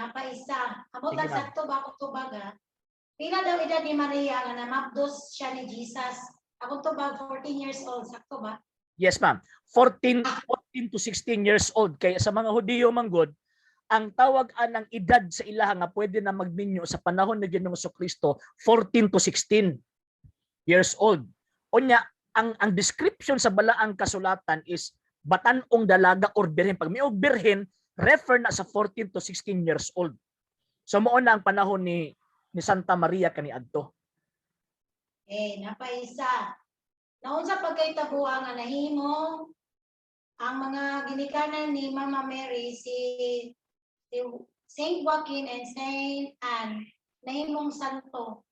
napaisa. Amo Sige, lang ma'am. sakto ba ako tubaga? Pila daw edad ni Maria nga namapdos siya ni Jesus? Ako tubag 14 years old, sakto ba? Yes, ma'am. 14 to 16 years old. Kaya sa mga Hudiyo manggod, ang tawag ng edad sa ilaha nga pwede na magminyo sa panahon ni Ginoong Kristo 14 to 16 years old. Unya, ang description sa balaang kasulatan is batanong dalaga or birhen. Pag may birhen, refer na sa 14 to 16 years old. So mao na ang panahon ni Santa Maria kaniadto. Napaisa. Naunsa pagkaytabuha nga nahimo ang mga ginikanan ni Mama Mary si Saint Joaquin and Saint Anne nahimong santo.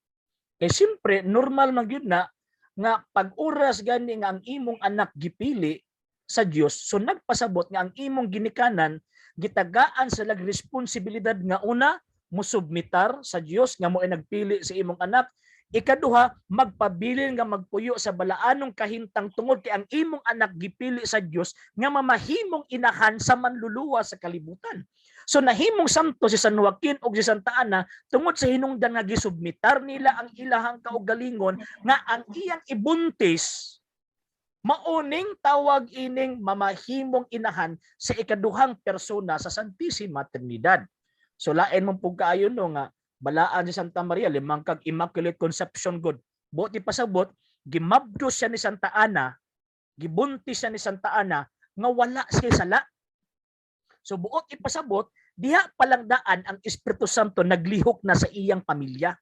Siyempre, normal man gyud na nga pag oras gani nga ang imong anak gipili sa Dios, so nagpasabot nga ang imong ginikanan gitagaan sa lag responsibilidad nga una musubmitar sa Dios nga mo ay nagpili sa imong anak. Ikaduha, magpabilin nga magpuyo sa balaanong kahintang tungod kay ang imong anak gipili sa Dios nga mamahimong inahan sa manluluwa sa kalibutan. So nahimong santo si San Joaquin ug si Santa Ana tungod sa hinungdan nga gisubmitar nila ang ilahang kaugalingon nga ang iyang ibuntis mauning tawag ining mamahimong inahan sa ikaduhang persona sa Santisima Trinidad. So lain mong pugkaayo no nga balaan si Santa Maria limang kag Immaculate Conception God. Buti pasabot gimabdos siya ni Santa Ana, gibuntis siya ni Santa Ana nga wala siya sala. So buot ipasabot, diha palang daan ang Espiritu Santo naglihok na sa iyang pamilya.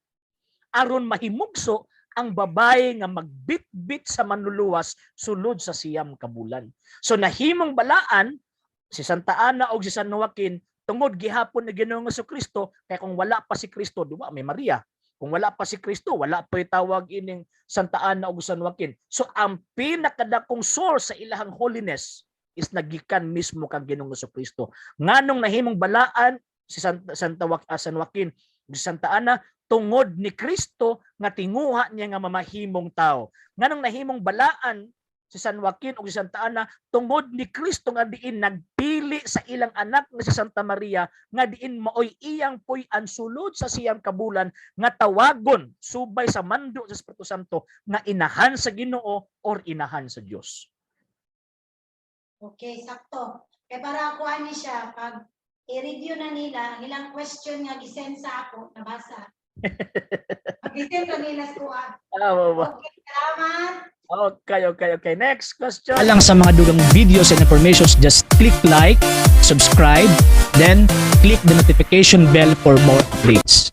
Aron mahimugso ang babae nga magbitbit sa manluluwas sulod sa siyam kabulan. So nahimong balaan si Santa Ana o si San Joaquin tungod gihapon ni Ginoong Kristo kay kung wala pa si Kristo, diba may Maria. Kung wala pa si Kristo, wala pa itawag ining Santa Ana o San Joaquin. So ang pinakadakong source sa ilahang holiness is nagikan mismo kang Ginoong Kristo. Nganong nahimong balaan si San Joaquin si Santa Ana tungod ni Kristo nga tinguha niya nga mamahimong tao. Nganong nahimong balaan si San Joaquin o si Santa Ana tungod ni Kristo nga diin nagpili sa ilang anak nga si Santa Maria nga diin maoy iyang puy-an sulod sa siyang kabulan nga tawagon subay sa mando sa Espiritu Santo nga inahan sa Ginoo or inahan sa Dios. Okay, sakto. Kaya para ako ani siya, pag i-review na nila, ang ilang question nga gisend sa ako, nabasa. Pag-isend na nila sa Okay, salamat. Okay. Next question. Alang sa mga dugang videos and informations, just click like, subscribe, then click the notification bell for more updates.